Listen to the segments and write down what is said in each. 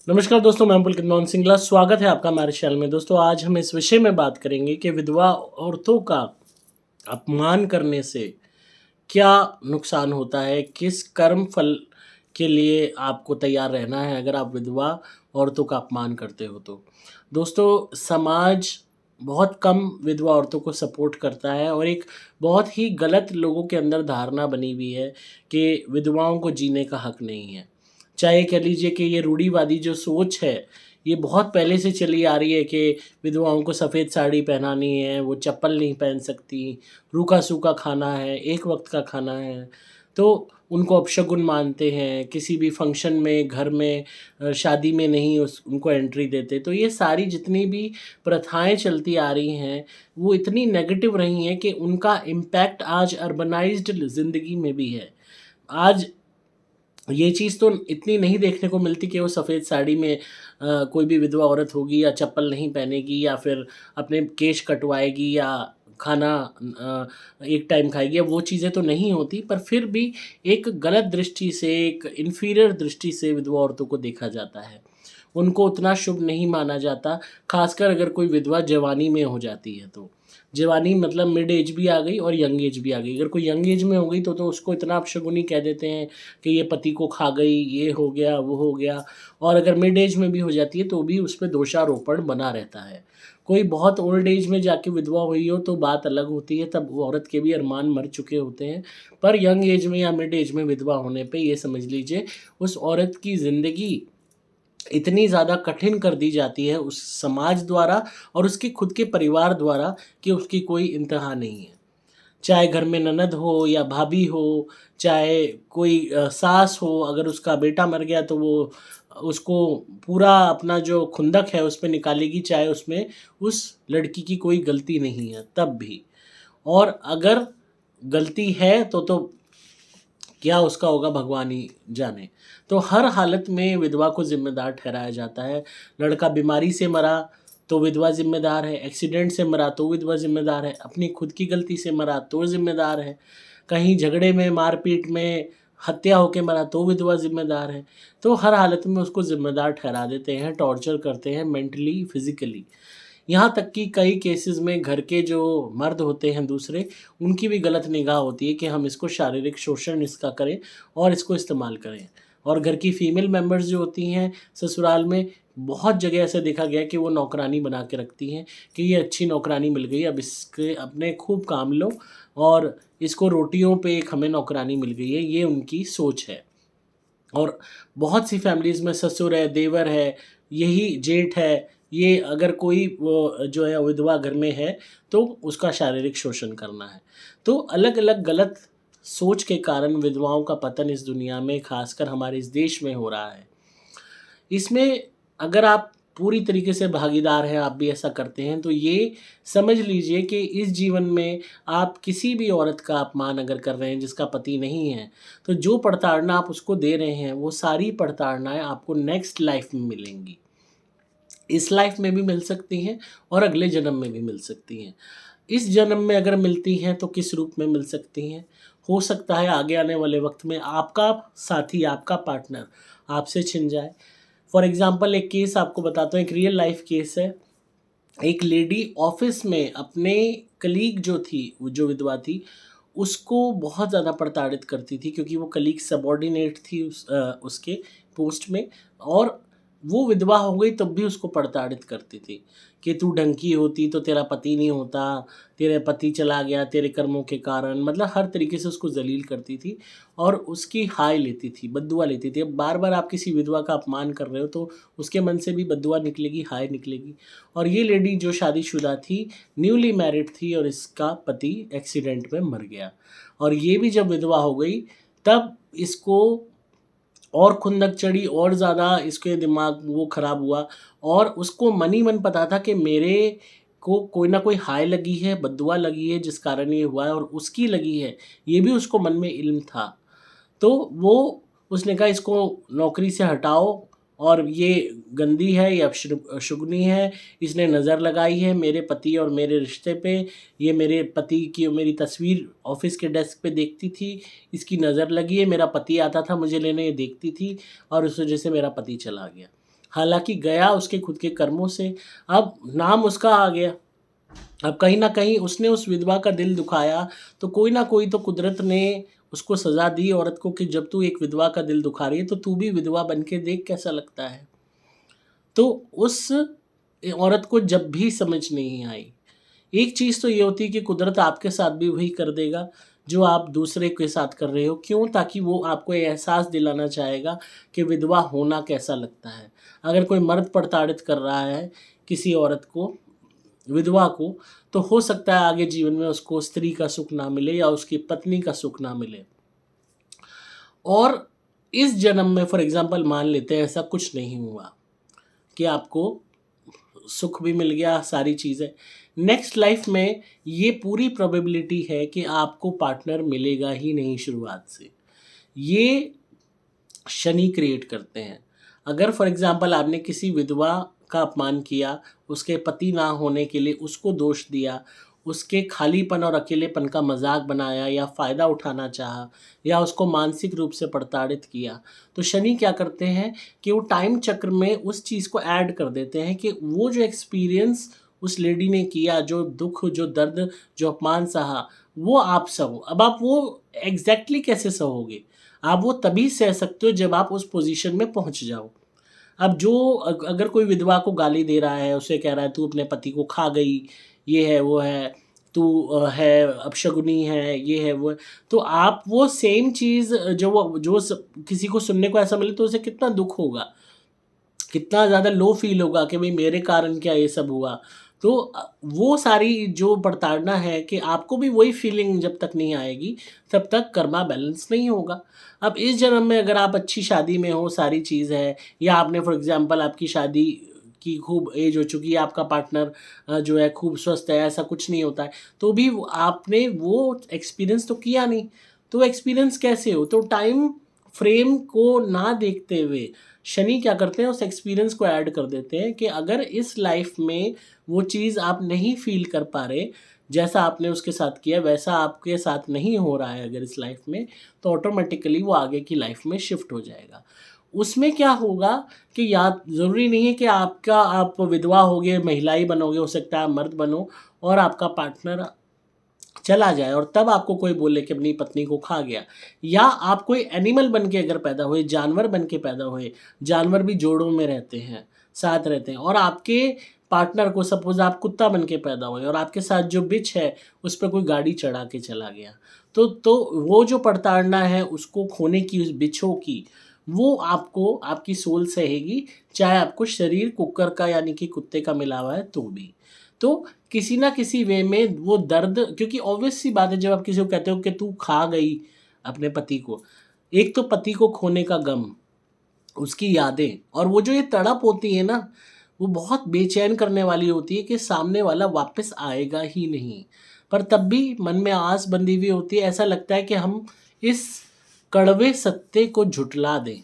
नमस्कार दोस्तों, मैं पुलकित मोहन सिंगला। स्वागत है आपका हमारे चैनल में। दोस्तों, आज हम इस विषय में बात करेंगे कि विधवा औरतों का अपमान करने से क्या नुकसान होता है, किस कर्म फल के लिए आपको तैयार रहना है अगर आप विधवा औरतों का अपमान करते हो तो। दोस्तों, समाज बहुत कम विधवा औरतों को सपोर्ट करता है और एक बहुत ही गलत लोगों के अंदर धारणा बनी हुई है कि विधवाओं को जीने का हक नहीं है। चाहे कह लीजिए कि ये रूढ़िवादी जो सोच है, ये बहुत पहले से चली आ रही है कि विधवाओं को सफ़ेद साड़ी पहनानी है, वो चप्पल नहीं पहन सकती, रूखा-सूखा खाना है, एक वक़्त का खाना है, तो उनको अपशगुन मानते हैं, किसी भी फंक्शन में, घर में शादी में नहीं उनको एंट्री देते। तो ये सारी जितनी भी प्रथाएँ चलती आ रही हैं, वो इतनी नेगेटिव रही हैं कि उनका इम्पैक्ट आज अर्बनाइज़्ड ज़िंदगी में भी है। आज ये चीज़ तो इतनी नहीं देखने को मिलती कि वो सफ़ेद साड़ी में कोई भी विधवा औरत होगी या चप्पल नहीं पहनेगी या फिर अपने केश कटवाएगी या खाना एक टाइम खाएगी, वो चीज़ें तो नहीं होती, पर फिर भी एक गलत दृष्टि से, एक इन्फीरियर दृष्टि से विधवा औरतों को देखा जाता है। उनको उतना शुभ नहीं माना जाता, ख़ासकर अगर कोई विधवा जवानी में हो जाती है तो। जवानी मतलब मिड एज भी आ गई और यंग एज भी आ गई। अगर कोई यंग एज में हो गई तो उसको इतना अपशगुनी कह देते हैं कि ये पति को खा गई, ये हो गया, वो हो गया। और अगर मिड एज में भी हो जाती है तो भी उस पे दोषारोपण बना रहता है। कोई बहुत ओल्ड एज में जाके विधवा हुई हो तो बात अलग होती है, तब वो औरत के भी अरमान मर चुके होते हैं। पर यंग एज में या मिड एज में विधवा होने पे ये समझ लीजिए उस औरत की ज़िंदगी इतनी ज़्यादा कठिन कर दी जाती है उस समाज द्वारा और उसके खुद के परिवार द्वारा कि उसकी कोई इंतहा नहीं है। चाहे घर में ननद हो या भाभी हो, चाहे कोई सास हो, अगर उसका बेटा मर गया तो वो उसको पूरा अपना जो खुंदक है उस पे निकालेगी, चाहे उसमें उस लड़की की कोई गलती नहीं है तब भी। और अगर गलती है तो क्या उसका होगा भगवान ही जाने। तो हर हालत में विधवा को ज़िम्मेदार ठहराया जाता है। लड़का बीमारी से मरा तो विधवा ज़िम्मेदार है, एक्सीडेंट से मरा तो विधवा ज़िम्मेदार है, अपनी खुद की गलती से मरा तो ज़िम्मेदार है, कहीं झगड़े में, मारपीट में, हत्या होके मरा तो विधवा ज़िम्मेदार है। तो हर हालत में उसको ज़िम्मेदार ठहरा देते हैं, टॉर्चर करते हैं मेंटली, फिज़िकली। यहाँ तक कि कई केसेज़ में घर के जो मर्द होते हैं दूसरे, उनकी भी गलत निगाह होती है कि हम इसको शारीरिक शोषण इसका करें और इसको इस्तेमाल करें। और घर की फीमेल मेंबर्स जो होती हैं ससुराल में, बहुत जगह ऐसा देखा गया है कि वो नौकरानी बना के रखती हैं कि ये अच्छी नौकरानी मिल गई, अब इसके अपने खूब काम लो और इसको रोटियों पे एक हमें नौकरानी मिल गई है, ये उनकी सोच है। और बहुत सी फैमिलीज़ में ससुर है, देवर है, यही जेठ है, ये अगर कोई वो जो है विधवा घर में है, तो उसका शारीरिक शोषण करना है। तो अलग-अलग गलत सोच के कारण विधवाओं का पतन इस दुनिया में, ख़ासकर हमारे इस देश में हो रहा है। इसमें अगर आप पूरी तरीके से भागीदार हैं, आप भी ऐसा करते हैं, तो ये समझ लीजिए कि इस जीवन में आप किसी भी औरत का अपमान अगर कर रहे हैं जिसका पति नहीं है, तो जो प्रताड़ना आप उसको दे रहे हैं, वो सारी प्रताड़नाएँ आपको नेक्स्ट लाइफ़ में मिलेंगी। इस लाइफ़ में भी मिल सकती हैं और अगले जन्म में भी मिल सकती हैं। इस जन्म में अगर मिलती हैं तो किस रूप में मिल सकती हैं? हो सकता है आगे आने वाले वक़्त में आपका साथी, आपका पार्टनर आपसे छिन जाए। फॉर एग्ज़ाम्पल एक केस आपको बताता हूँ, एक रियल लाइफ़ केस है। एक लेडी ऑफ़िस में अपने कलीग जो थी, वो जो विधवा थी, उसको बहुत ज़्यादा प्रताड़ित करती थी क्योंकि वो कलीग सबॉर्डिनेट थी उसके पोस्ट में, और वो विधवा हो गई तब भी उसको प्रताड़ित करती थी कि तू ढंग की होती तो तेरा पति नहीं होता, तेरे पति चला गया तेरे कर्मों के कारण, मतलब हर तरीके से उसको ज़लील करती थी और उसकी हाय लेती थी, बद्दुआ लेती थी। अब बार-बार आप किसी विधवा का अपमान कर रहे हो तो उसके मन से भी बद्दुआ निकलेगी, हाय निकलेगी। और ये लेडी जो शादीशुदा थी, न्यूली मैरिड थी और इसका पति एक्सीडेंट में मर गया। और ये भी जब विधवा हो गई, तब इसको और खुंदक चढ़ी और ज़्यादा इसके दिमाग वो ख़राब हुआ और उसको मन ही मन पता था कि मेरे को कोई ना कोई हाय लगी है, बद्दुआ लगी है जिस कारण ये हुआ है और उसकी लगी है, ये भी उसको मन में इल्म था। तो वो उसने कहा इसको नौकरी से हटाओ और ये गंदी है, ये अपशगुनी है, इसने नज़र लगाई है मेरे पति और मेरे रिश्ते पे, ये मेरे पति की मेरी तस्वीर ऑफ़िस के डेस्क पे देखती थी, इसकी नज़र लगी है, मेरा पति आता था मुझे लेने, ये देखती थी और उस वजह से मेरा पति चला गया। हालांकि गया उसके खुद के कर्मों से, अब नाम उसका आ गया। अब कहीं ना कहीं उसने उस विधवा का दिल दुखाया, तो कोई ना कोई तो कुदरत ने उसको सज़ा दी औरत को कि जब तू एक विधवा का दिल दुखा रही है तो तू भी विधवा बन के देख कैसा लगता है। तो उस औरत को जब भी समझ नहीं आई, एक चीज़ तो ये होती है कि कुदरत आपके साथ भी वही कर देगा जो आप दूसरे के साथ कर रहे हो। क्यों? ताकि वो आपको ये एहसास दिलाना चाहेगा कि विधवा होना कैसा लगता है। अगर कोई मर्द प्रताड़ित कर रहा है किसी औरत को, विधवा को, तो हो सकता है आगे जीवन में उसको स्त्री का सुख ना मिले या उसकी पत्नी का सुख ना मिले। और इस जन्म में फॉर एग्जाम्पल मान लेते हैं ऐसा कुछ नहीं हुआ कि आपको सुख भी मिल गया, सारी चीज़ें, नेक्स्ट लाइफ में ये पूरी प्रोबेबिलिटी है कि आपको पार्टनर मिलेगा ही नहीं शुरुआत से। ये शनि क्रिएट करते हैं। अगर फॉर एग्जांपल आपने किसी विधवा का अपमान किया, उसके पति ना होने के लिए उसको दोष दिया, उसके खालीपन और अकेलेपन का मजाक बनाया या फ़ायदा उठाना चाहा या उसको मानसिक रूप से प्रताड़ित किया, तो शनि क्या करते हैं कि वो टाइम चक्र में उस चीज़ को ऐड कर देते हैं कि वो जो एक्सपीरियंस उस लेडी ने किया, जो दुख, जो दर्द, जो अपमान सहा, वो आप सहो। अब आप वो एग्जैक्टली कैसे सहोगे? आप वो तभी सह सकते हो जब आप उस पोजीशन में पहुंच जाओ। अब जो अगर कोई विधवा को गाली दे रहा है, उसे कह रहा है तू अपने पति को खा गई, ये है वो है, तू है अपशगुनी है, ये है वो है, तो आप वो सेम चीज़ किसी को सुनने को ऐसा मिले तो उसे कितना दुख होगा, कितना ज़्यादा लो फील होगा कि भाई मेरे कारण क्या ये सब हुआ। तो वो सारी जो प्रताड़ना है कि आपको भी वही फीलिंग जब तक नहीं आएगी तब तक कर्मा बैलेंस नहीं होगा। अब इस जन्म में अगर आप अच्छी शादी में हो, सारी चीज़ है, या आपने फॉर एग्जांपल आपकी शादी की खूब एज हो चुकी है, आपका पार्टनर जो है खूब स्वस्थ है, ऐसा कुछ नहीं होता है, तो भी आपने वो एक्सपीरियंस तो किया नहीं, तो एक्सपीरियंस कैसे हो? तो टाइम फ्रेम को ना देखते हुए शनि क्या करते हैं, उस एक्सपीरियंस को ऐड कर देते हैं कि अगर इस लाइफ में वो चीज़ आप नहीं फील कर पा रहे, जैसा आपने उसके साथ किया वैसा आपके साथ नहीं हो रहा है अगर इस लाइफ में, तो ऑटोमेटिकली वो आगे की लाइफ में शिफ्ट हो जाएगा। उसमें क्या होगा कि या ज़रूरी नहीं है कि आप विधवा होगे, महिला ही बनोगे, हो सकता है आप मर्द बनो और आपका पार्टनर चला जाए और तब आपको कोई बोले कि अपनी पत्नी को खा गया। या आप कोई एनिमल बन के अगर पैदा हुए, जानवर बन के पैदा हुए, जानवर भी जोड़ों में रहते हैं, साथ रहते हैं, और आपके पार्टनर को सपोज़ आप कुत्ता बन के पैदा हुए और आपके साथ जो बिच है उस पे कोई गाड़ी चढ़ा के चला गया, तो वो जो प्रताड़ना है उसको खोने की, उस बिच्छू की, वो आपको आपकी सोल सहेगी, चाहे आपको शरीर कुकर का यानी कि कुत्ते का मिला हुआ है तो भी। तो किसी ना किसी वे में वो दर्द, क्योंकि ऑब्वियस सी बात है जब आप किसी को कहते हो कि तू खा गई अपने पति को, एक तो पति को खोने का गम, उसकी यादें, और वो जो ये तड़प होती है ना, वो बहुत बेचैन करने वाली होती है कि सामने वाला वापस आएगा ही नहीं। पर तब भी मन में आस बंधी हुई होती है, ऐसा लगता है कि हम इस कड़वे सत्य को झुठला दें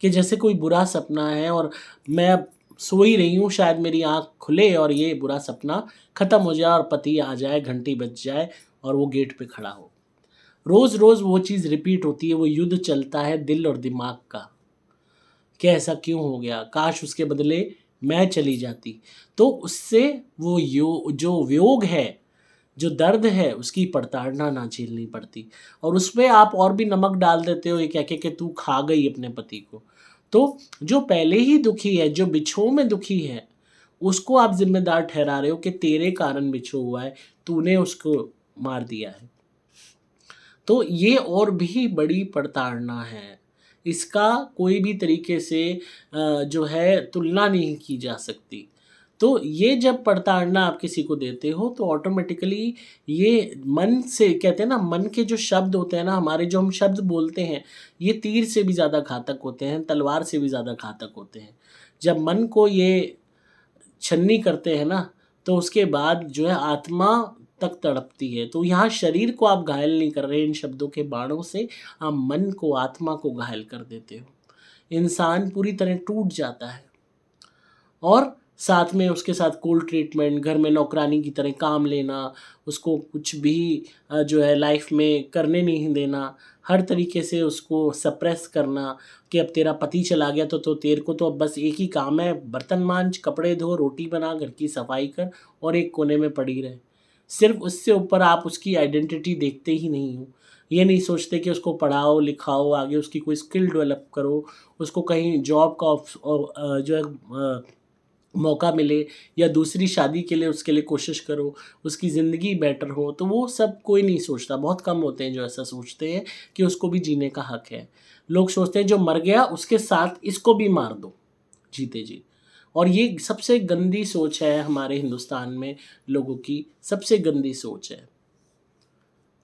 कि जैसे कोई बुरा सपना है और मैं अब सो ही रही हूँ, शायद मेरी आँख खुले और ये बुरा सपना ख़त्म हो जाए और पति आ जाए, घंटी बज जाए और वो गेट पे खड़ा हो। रोज़-रोज़ वो चीज़ रिपीट होती है, वो युद्ध चलता है दिल और दिमाग का कि ऐसा क्यों हो गया? काश उसके बदले मैं चली जाती। तो उससे वो जो वियोग है, जो दर्द है, उसकी प्रताड़ना ना झेलनी पड़ती और उसमें आप और भी नमक डाल देते हो ये कह के कि तू खा गई अपने पति को। तो जो पहले ही दुखी है, जो बिछोह में दुखी है, उसको आप ज़िम्मेदार ठहरा रहे हो कि तेरे कारण बिछोह हुआ है, तूने उसको मार दिया है। तो ये और भी बड़ी प्रताड़ना है। इसका कोई भी तरीके से जो है तुलना नहीं की जा सकती। तो ये जब प्रताड़ना आप किसी को देते हो तो ऑटोमेटिकली ये मन से, कहते हैं ना, मन के जो शब्द होते हैं ना हमारे, जो हम शब्द बोलते हैं, ये तीर से भी ज़्यादा घातक होते हैं, तलवार से भी ज़्यादा घातक होते हैं। जब मन को ये छन्नी करते हैं ना, तो उसके बाद जो है आत्मा तक तड़पती है। तो यहाँ शरीर को आप घायल नहीं कर रहे इन शब्दों के बाणों से, आप मन को, आत्मा को घायल कर देते हो। इंसान पूरी तरह टूट जाता है और साथ में उसके साथ कोल्ड ट्रीटमेंट, घर में नौकरानी की तरह काम लेना, उसको कुछ भी जो है लाइफ में करने नहीं देना, हर तरीके से उसको सप्रेस करना कि अब तेरा पति चला गया तो तेरे को तो अब बस एक ही काम है, बर्तन मांज, कपड़े धो, रोटी बना, घर की सफाई कर और एक कोने में पड़ी रहे। सिर्फ उससे ऊपर आप उसकी आइडेंटिटी देखते ही नहीं हो। ये नहीं सोचते कि उसको पढ़ाओ लिखाओ, आगे उसकी कोई स्किल डेवलप करो, उसको कहीं जॉब का जो है मौका मिले, या दूसरी शादी के लिए उसके लिए कोशिश करो, उसकी ज़िंदगी बेटर हो। तो वो सब कोई नहीं सोचता, बहुत कम होते हैं जो ऐसा सोचते हैं कि उसको भी जीने का हक है। लोग सोचते हैं जो मर गया उसके साथ इसको भी मार दो जीते जी। और ये सबसे गंदी सोच है हमारे हिंदुस्तान में, लोगों की सबसे गंदी सोच है।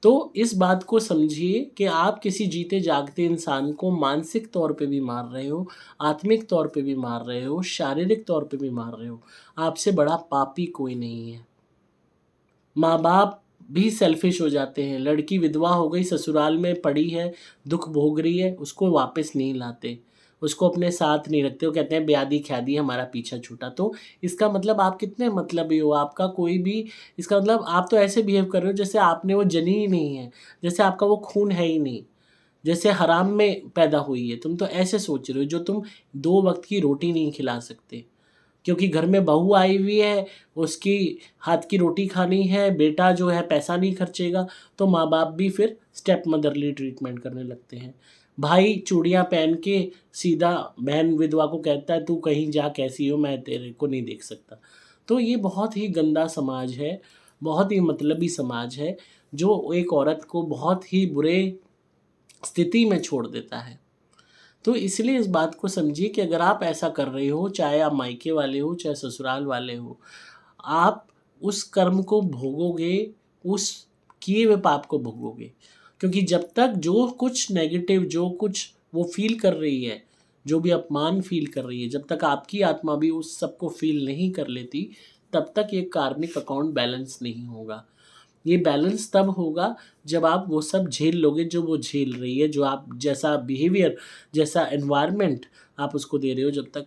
तो इस बात को समझिए कि आप किसी जीते जागते इंसान को मानसिक तौर पे भी मार रहे हो, आत्मिक तौर पे भी मार रहे हो, शारीरिक तौर पे भी मार रहे हो। आपसे बड़ा पापी कोई नहीं है। माँ बाप भी सेल्फिश हो जाते हैं। लड़की विधवा हो गई, ससुराल में पड़ी है, दुख भोग रही है, उसको वापस नहीं लाते, उसको अपने साथ नहीं रखते। वो कहते हैं ब्यादी ख्यादी हमारा पीछा छूटा। तो इसका मतलब आप कितने मतलबी हो, आपका कोई भी, इसका मतलब आप तो ऐसे बिहेव कर रहे हो जैसे आपने वो जनी ही नहीं है, जैसे आपका वो खून है ही नहीं, जैसे हराम में पैदा हुई है। तुम तो ऐसे सोच रहे हो जो तुम 2 वक़्त की रोटी नहीं खिला सकते। क्योंकि घर में बहू आई हुई है, उसकी हाथ की रोटी खानी है, बेटा जो है पैसा नहीं खर्चेगा, तो माँ-बाप भी फिर स्टेप मदरली ट्रीटमेंट करने लगते हैं। भाई चूड़ियाँ पहन के सीधा बहन विधवा को कहता है तू कहीं जा, कैसी हो, मैं तेरे को नहीं देख सकता। तो ये बहुत ही गंदा समाज है, बहुत ही मतलबी समाज है, जो एक औरत को बहुत ही बुरे स्थिति में छोड़ देता है। तो इसलिए इस बात को समझिए कि अगर आप ऐसा कर रहे हो, चाहे आप मायके वाले हो, चाहे ससुराल वाले हो, आप उस कर्म को भोगोगे, उस किए हुए पाप को भोगोगे। क्योंकि जब तक जो कुछ नेगेटिव, जो कुछ वो फ़ील कर रही है, जो भी अपमान फ़ील कर रही है, जब तक आपकी आत्मा भी उस सब को फ़ील नहीं कर लेती, तब तक ये कार्मिक अकाउंट बैलेंस नहीं होगा। ये बैलेंस तब होगा जब आप वो सब झेल लोगे जो वो झेल रही है, जो आप जैसा बिहेवियर, जैसा एनवायरनमेंट आप उसको दे रहे हो, जब तक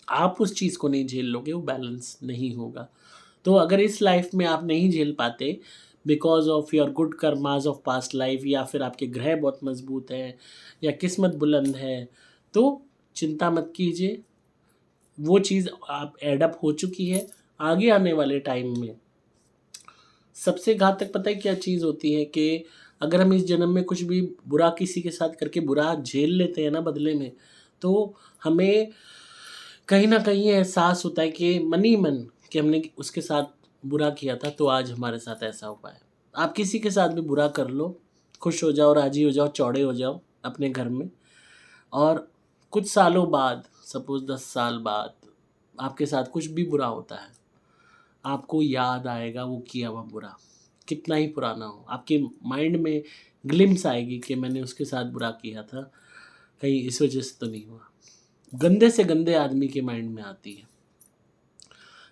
आप उस चीज़ को नहीं झेल लोगे वो बैलेंस नहीं होगा। तो अगर इस लाइफ में आप नहीं झेल पाते because of your good karmas of past life, या फिर आपके ग्रह बहुत मजबूत हैं, या किस्मत बुलंद है, तो चिंता मत कीजिए, वो चीज़ आप एड अप हो चुकी है। आगे आने वाले टाइम में सबसे घातक पता है क्या चीज़ होती है कि अगर हम इस जन्म में कुछ भी बुरा किसी के साथ करके बुरा झेल लेते हैं ना बदले में, तो हमें कहीं न कहीं एहसास होता है कि मन ही मन कि हमने उसके साथ बुरा किया था तो आज हमारे साथ ऐसा हो पाया। आप किसी के साथ भी बुरा कर लो, खुश हो जाओ, राज़ी हो जाओ, चौड़े हो जाओ अपने घर में, और कुछ सालों बाद, सपोज़ 10 साल बाद आपके साथ कुछ भी बुरा होता है, आपको याद आएगा वो किया हुआ बुरा, कितना ही पुराना हो। आपके माइंड में ग्लिम्स आएगी कि मैंने उसके साथ बुरा किया था, कहीं इस वजह से तो नहीं हुआ। गंदे से गंदे आदमी के माइंड में आती है।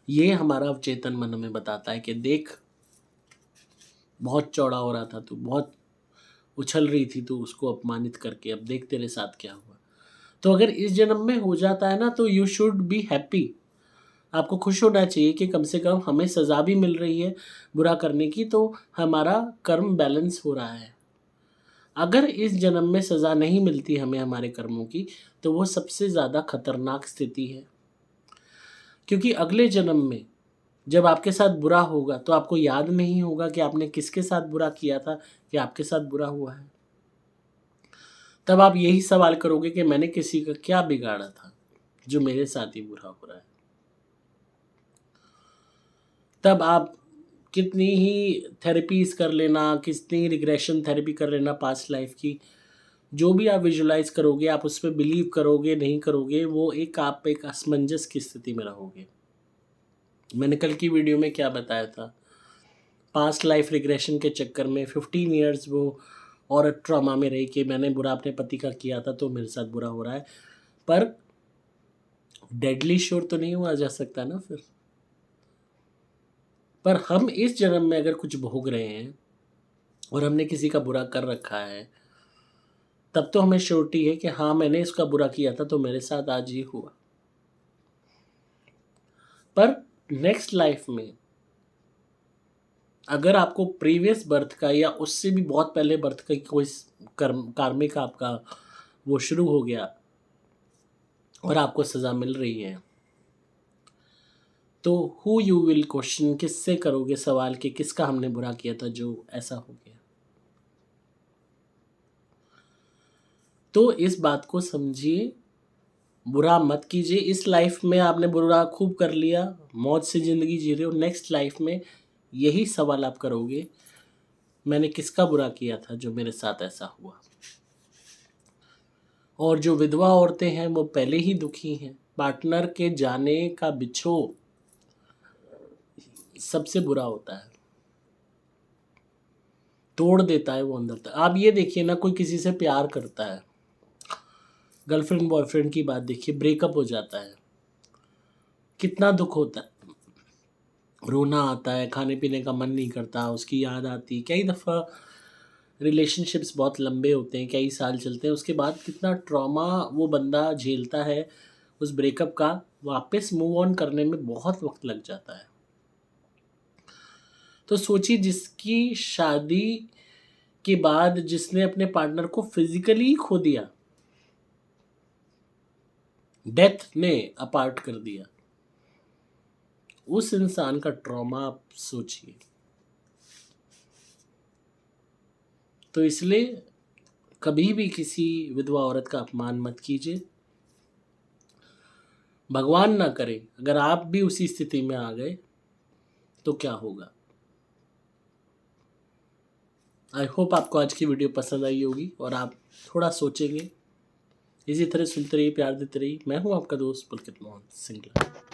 ये हमारा अवचेतन मन हमें बताता है कि देख, बहुत चौड़ा हो रहा था तू, बहुत उछल रही थी तू उसको अपमानित करके, अब देख तेरे साथ क्या हुआ। तो अगर इस जन्म में हो जाता है ना, तो यू शुड बी हैप्पी। आपको खुश होना चाहिए कि कम से कम हमें सज़ा भी मिल रही है बुरा करने की, तो हमारा कर्म बैलेंस हो रहा है। अगर इस जन्म में सज़ा नहीं मिलती हमें हमारे कर्मों की, तो वो सबसे ज़्यादा खतरनाक स्थिति है। क्योंकि अगले जन्म में जब आपके साथ बुरा होगा तो आपको याद नहीं होगा कि आपने किसके साथ बुरा किया था, कि आपके साथ बुरा हुआ है। तब आप यही सवाल करोगे कि मैंने किसी का क्या बिगाड़ा था जो मेरे साथ ही बुरा हो रहा है। तब आप कितनी ही थेरेपीज़ कर लेना, कितनी रिग्रेशन थेरेपी कर लेना पास्ट लाइफ की, जो भी आप विजुलाइज़ करोगे, आप उस पे बिलीव करोगे, नहीं करोगे, वो आप एक असमंजस की स्थिति में रहोगे। मैंने कल की वीडियो में क्या बताया था, पास्ट लाइफ रिग्रेशन के चक्कर में 15 इयर्स वो औरत ट्रॉमा में रही कि मैंने बुरा अपने पति का किया था तो मेरे साथ बुरा हो रहा है। पर डेडली श्योर तो नहीं हुआ जा सकता ना फिर। पर हम इस जन्म में अगर कुछ भोग रहे हैं और हमने किसी का बुरा कर रखा है, तब तो हमें श्योरिटी है कि हाँ, मैंने इसका बुरा किया था तो मेरे साथ आज ये हुआ। पर नेक्स्ट लाइफ में अगर आपको प्रीवियस बर्थ का या उससे भी बहुत पहले बर्थ का कोई कार्मिक आपका वो शुरू हो गया और आपको सज़ा मिल रही है, तो हु यू विल क्वेश्चन, किससे करोगे सवाल कि किसका हमने बुरा किया था जो ऐसा हो गया। तो इस बात को समझिए, बुरा मत कीजिए। इस लाइफ में आपने बुरा खूब कर लिया, मौज से ज़िंदगी जी रहे हो, नेक्स्ट लाइफ में यही सवाल आप करोगे, मैंने किसका बुरा किया था जो मेरे साथ ऐसा हुआ। और जो विधवा औरतें हैं वो पहले ही दुखी हैं। पार्टनर के जाने का बिछोह सबसे बुरा होता है, तोड़ देता है वो अंदर तक। आप ये देखिए ना, कोई किसी से प्यार करता है, गर्लफ्रेंड बॉयफ्रेंड की बात देखिए, ब्रेकअप हो जाता है, कितना दुख होता है, रोना आता है, खाने पीने का मन नहीं करता, उसकी याद आती। कई दफ़ा रिलेशनशिप्स बहुत लंबे होते हैं, कई साल चलते हैं, उसके बाद कितना ट्रॉमा वो बंदा झेलता है उस ब्रेकअप का, वापस मूव ऑन करने में बहुत वक्त लग जाता है। तो सोचिए, जिसकी शादी के बाद जिसने अपने पार्टनर को फिजिकली खो दिया, डेथ ने अपार्ट कर दिया, उस इंसान का ट्रॉमा आप सोचिए। तो इसलिए कभी भी किसी विधवा औरत का अपमान मत कीजिए। भगवान ना करे अगर आप भी उसी स्थिति में आ गए तो क्या होगा। आई होप आपको आज की वीडियो पसंद आई होगी और आप थोड़ा सोचेंगे। इसी तरह सुनते रहिए, प्यार देते रहिए। मैं हूँ आपका दोस्त पुलकित मोहन सिंगला।